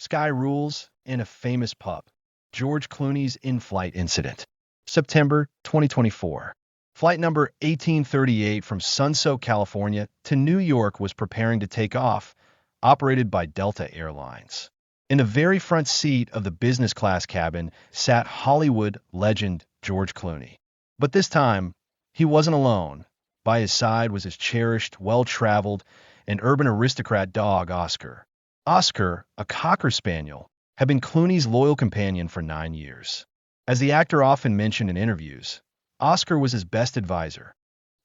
Sky rules and a famous pup. George Clooney's in-flight incident. September 2024. Flight number 1838 from Sunsoak, California to New York was preparing to take off, operated by Delta Airlines. In the very front seat of the business class cabin sat Hollywood legend George Clooney. But this time, he wasn't alone. By his side was his cherished, well-traveled, and urban aristocrat dog, Oscar. Oscar, a Cocker Spaniel, had been Clooney's loyal companion for 9 years. As the actor often mentioned in interviews, Oscar was his best advisor.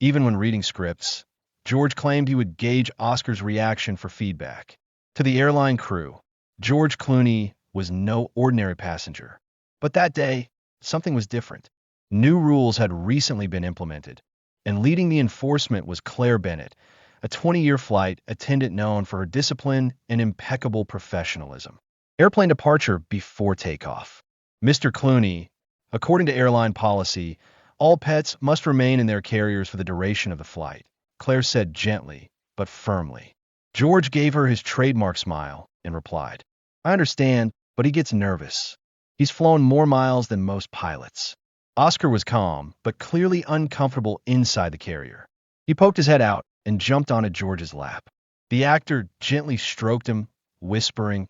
Even when reading scripts, George claimed he would gauge Oscar's reaction for feedback. To the airline crew, George Clooney was no ordinary passenger. But that day, something was different. New rules had recently been implemented, and leading the enforcement was Claire Bennett, a 20-year flight attendant known for her discipline and impeccable professionalism. Airplane departure before takeoff. Mr. Clooney, according to airline policy, all pets must remain in their carriers for the duration of the flight, Claire said gently but firmly. George gave her his trademark smile and replied, "I understand, but he gets nervous. He's flown more miles than most pilots." Oscar was calm, but clearly uncomfortable inside the carrier. He poked his head out and jumped onto George's lap. The actor gently stroked him, whispering,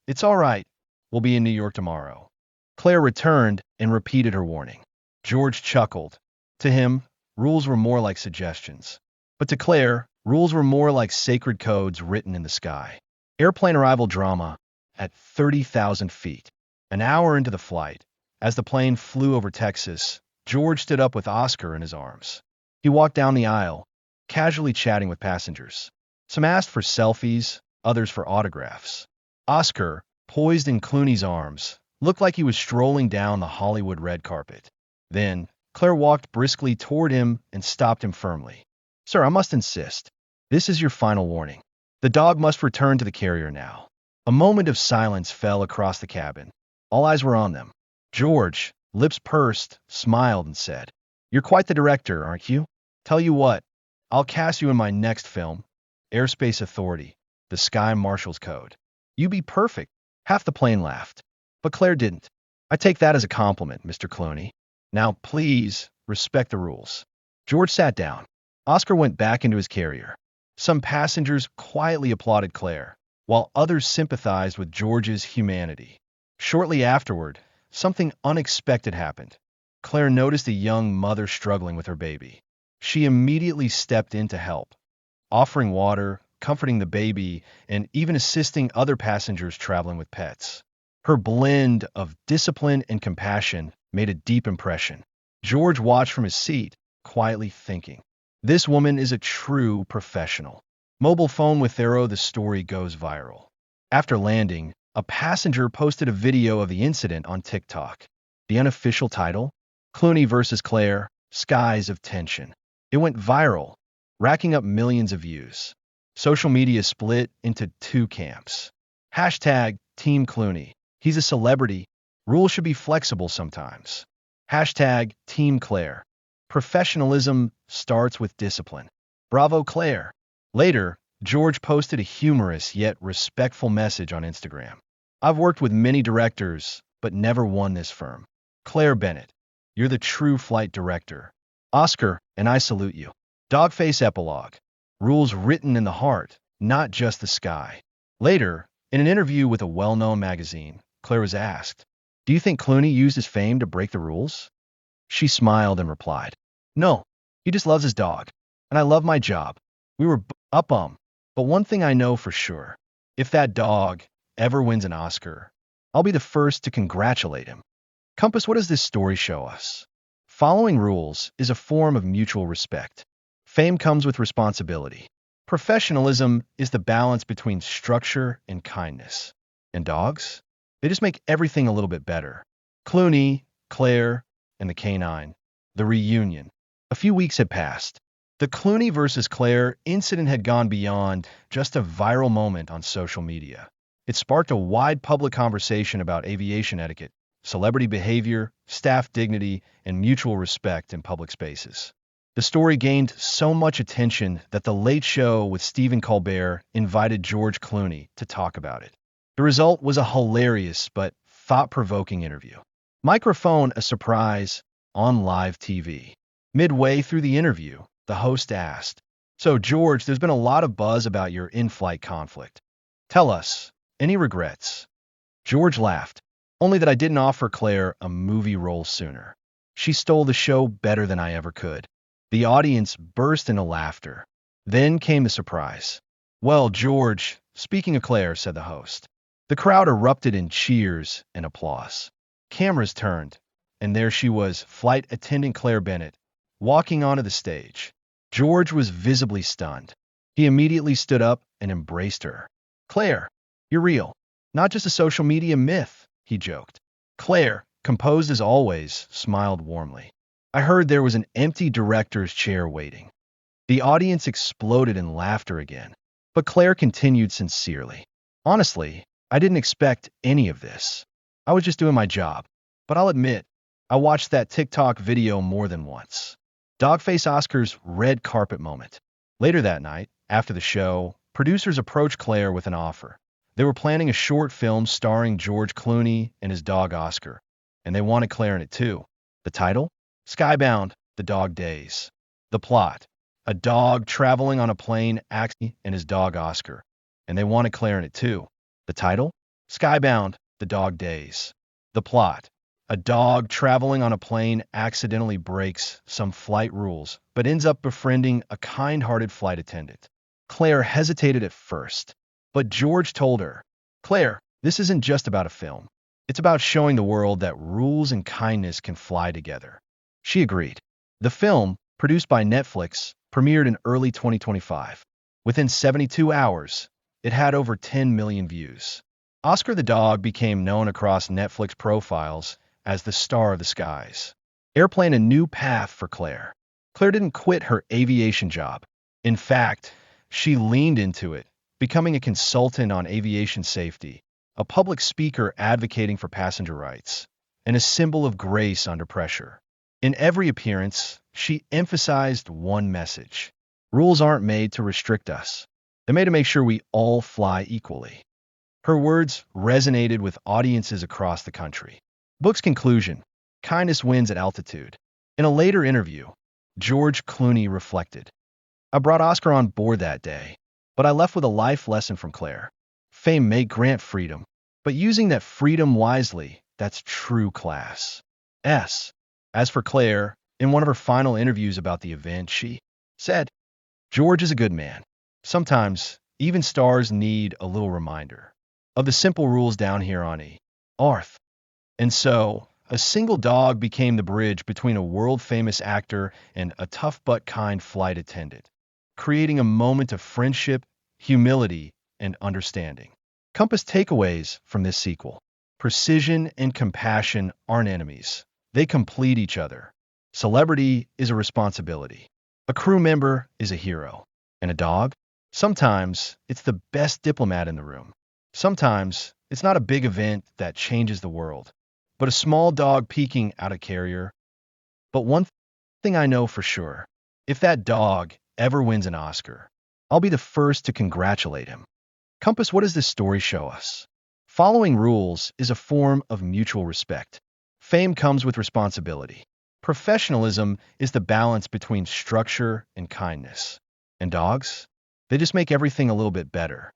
"It's all right. We'll be in New York tomorrow." Claire returned and repeated her warning. George chuckled. To him, rules were more like suggestions. But to Claire, rules were more like sacred codes written in the sky. Airplane arrival drama at 30,000 feet. An hour into the flight, as the plane flew over Texas, George stood up with Oscar in his arms. He walked down the aisle, casually chatting with passengers. Some asked for selfies, others for autographs. Oscar, poised in Clooney's arms, looked like he was strolling down the Hollywood red carpet. Then, Claire walked briskly toward him and stopped him firmly. "Sir, I must insist. This is your final warning. The dog must return to the carrier now." A moment of silence fell across the cabin. All eyes were on them. George, lips pursed, smiled and said, "You're quite the director, aren't you? Tell you what, I'll cast you in my next film, Airspace Authority, the Sky Marshal's Code. You'd be perfect." Half the plane laughed, but Claire didn't. "I take that as a compliment, Mr. Clooney. Now, please, respect the rules." George sat down. Oscar went back into his carrier. Some passengers quietly applauded Claire, while others sympathized with George's humanity. Shortly afterward, something unexpected happened. Claire noticed a young mother struggling with her baby. She immediately stepped in to help, offering water, comforting the baby, and even assisting other passengers traveling with pets. Her blend of discipline and compassion made a deep impression. George watched from his seat, quietly thinking, "This woman is a true professional." Mobile phone with Thero, the story goes viral. After landing, a passenger posted a video of the incident on TikTok. The unofficial title, Clooney versus Claire, Skies of Tension. It went viral, racking up millions of views. Social media split into two camps. Hashtag Team Clooney. He's a celebrity. Rules should be flexible sometimes. Hashtag Team Claire. Professionalism starts with discipline. Bravo, Claire. Later, George posted a humorous yet respectful message on Instagram. "I've worked with many directors, but never won this firm. Claire Bennett, you're the true flight director. Oscar, and I salute you." Dogface epilogue. Rules written in the heart, not just the sky. Later, in an interview with a well-known magazine, Claire was asked, "Do you think Clooney used his fame to break the rules?" She smiled and replied, "No, he just loves his dog. And I love my job. We were up. But one thing I know for sure, if that dog ever wins an Oscar, I'll be the first to congratulate him." Compass, what does this story show us? Following rules is a form of mutual respect. Fame comes with responsibility. Professionalism is the balance between structure and kindness. And dogs? They just make everything a little bit better. Clooney, Claire, and the canine. The reunion. A few weeks had passed. The Clooney versus Claire incident had gone beyond just a viral moment on social media. It sparked a wide public conversation about aviation etiquette, celebrity behavior, staff dignity, and mutual respect in public spaces. The story gained so much attention that The Late Show with Stephen Colbert invited George Clooney to talk about it. The result was a hilarious but thought-provoking interview. Microphone a surprise on live TV. Midway through the interview, the host asked, "So, George, there's been a lot of buzz about your in-flight conflict. Tell us, any regrets?" George laughed, only that I didn't offer Claire a movie role sooner. She stole the show better than I ever could. The audience burst into laughter. Then came the surprise. "Well, George, speaking of Claire," said the host. The crowd erupted in cheers and applause. Cameras turned, and there she was, flight attendant Claire Bennett, walking onto the stage. George was visibly stunned. He immediately stood up and embraced her. "Claire, you're real. Not just a social media myth," he joked. Claire, composed as always, smiled warmly. "I heard there was an empty director's chair waiting." The audience exploded in laughter again, but Claire continued sincerely. "Honestly, I didn't expect any of this. I was just doing my job. But I'll admit, I watched that TikTok video more than once." Dogface Oscar's red carpet moment. Later that night, after the show, producers approached Claire with an offer. They were planning a short film starring George Clooney and his dog Oscar, and they wanted Claire in it too. The title? Skybound, The Dog Days. The plot? A dog traveling on a plane, Axie and his dog Oscar, and they wanted Claire in it too. The title? Skybound, The Dog Days. The plot? A dog traveling on a plane accidentally breaks some flight rules, but ends up befriending a kind-hearted flight attendant. Claire hesitated at first, but George told her, "Claire, this isn't just about a film. It's about showing the world that rules and kindness can fly together." She agreed. The film, produced by Netflix, premiered in early 2025. Within 72 hours, it had over 10 million views. Oscar the dog became known across Netflix profiles as the star of the skies. Airplane a new path for Claire. Claire didn't quit her aviation job. In fact, she leaned into it, becoming a consultant on aviation safety, a public speaker advocating for passenger rights, and a symbol of grace under pressure. In every appearance, she emphasized one message. Rules aren't made to restrict us. They're made to make sure we all fly equally. Her words resonated with audiences across the country. Book's conclusion: kindness wins at altitude. In a later interview, George Clooney reflected, "I brought Oscar on board that day, but I left with a life lesson from Claire. Fame may grant freedom, but using that freedom wisely, that's true class." As for Claire, in one of her final interviews about the event, she said, "George is a good man. Sometimes, even stars need a little reminder of the simple rules down here on Earth." And so, a single dog became the bridge between a world-famous actor and a tough but kind flight attendant, creating a moment of friendship, humility, and understanding. Compass takeaways from this sequel: precision and compassion aren't enemies. They complete each other. Celebrity is a responsibility. A crew member is a hero. And a dog? Sometimes it's the best diplomat in the room. Sometimes it's not a big event that changes the world, but a small dog peeking out a carrier. But one thing I know for sure: if that dog ever wins an Oscar, I'll be the first to congratulate him. Compass, what does this story show us? Following rules is a form of mutual respect. Fame comes with responsibility. Professionalism is the balance between structure and kindness. And dogs? They just make everything a little bit better.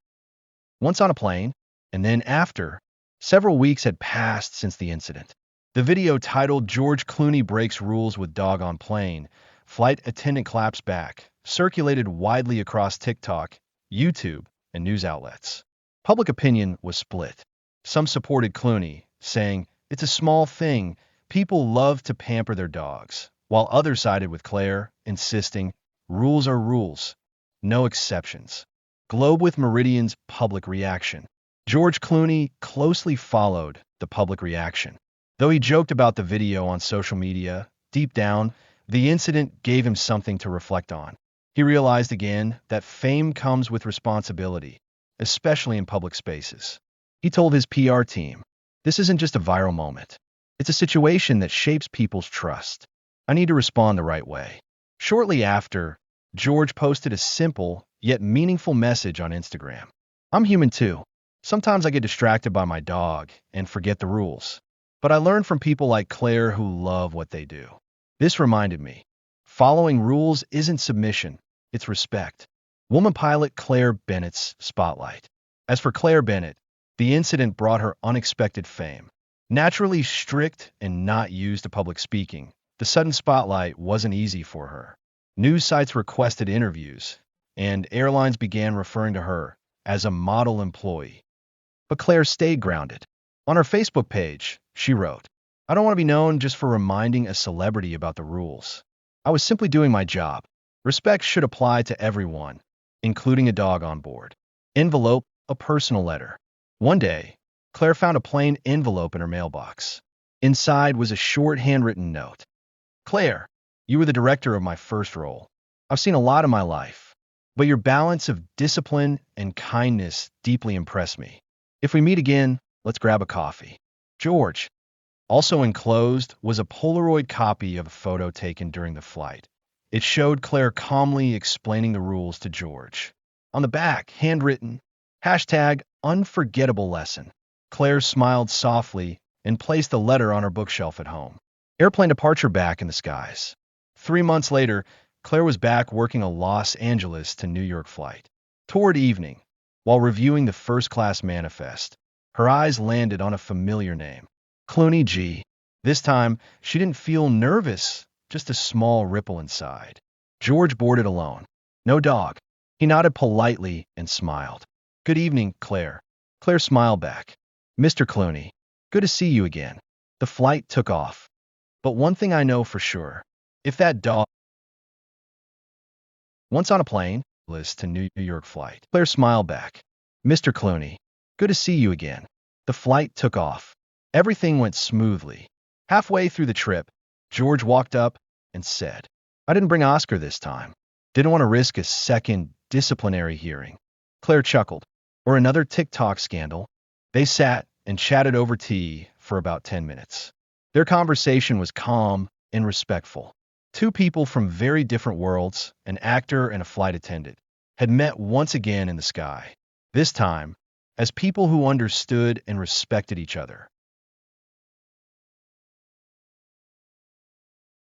Once on a plane, and then after, several weeks had passed since the incident. The video titled "George Clooney Breaks Rules with Dog on Plane, Flight Attendant Claps Back" circulated widely across TikTok, YouTube, and news outlets. Public opinion was split. Some supported Clooney, saying, "It's a small thing. People love to pamper their dogs," while others sided with Claire, insisting, "Rules are rules. No exceptions." Globe with Meridian's public reaction. George Clooney closely followed the public reaction. Though he joked about the video on social media, deep down, the incident gave him something to reflect on. He realized again that fame comes with responsibility, especially in public spaces. He told his PR team, "This isn't just a viral moment. It's a situation that shapes people's trust. I need to respond the right way." Shortly after, George posted a simple yet meaningful message on Instagram. "I'm human too. Sometimes I get distracted by my dog and forget the rules. But I learn from people like Claire who love what they do. This reminded me, following rules isn't submission, it's respect. Woman pilot Claire Bennett's spotlight. As for Claire Bennett, the incident brought her unexpected fame. Naturally strict and not used to public speaking, the sudden spotlight wasn't easy for her. News sites requested interviews, and airlines began referring to her as a model employee. But Claire stayed grounded. On her Facebook page, she wrote, "I don't want to be known just for reminding a celebrity about the rules. I was simply doing my job. Respect should apply to everyone, including a dog on board." Envelope, a personal letter. One day, Claire found a plain envelope in her mailbox. Inside was a short handwritten note. "Claire, you were the director of my first role. I've seen a lot in my life, but your balance of discipline and kindness deeply impressed me. If we meet again, let's grab a coffee. George." Also enclosed was a Polaroid copy of a photo taken during the flight. It showed Claire calmly explaining the rules to George. On the back, handwritten, #unforgettable lesson. Claire smiled softly and placed the letter on her bookshelf at home. Airplane departure back in the skies. 3 months later, Claire was back working a Los Angeles to New York flight. Toward evening, while reviewing the first-class manifest, her eyes landed on a familiar name. Clooney G. This time, she didn't feel nervous, just a small ripple inside. George boarded alone. No dog. He nodded politely and smiled. "Good evening, Claire." Claire smiled back. "Mr. Clooney, good to see you again." The flight took off. But one thing I know for sure, if that dog once on a plane, list to New York flight. Claire smiled back. "Mr. Clooney, good to see you again." The flight took off. Everything went smoothly. Halfway through the trip, George walked up and said, "I didn't bring Oscar this time. Didn't want to risk a second disciplinary hearing." Claire chuckled. "Or another TikTok scandal." They sat and chatted over tea for about 10 minutes. Their conversation was calm and respectful. Two people from very different worlds, an actor and a flight attendant, had met once again in the sky. This time, as people who understood and respected each other.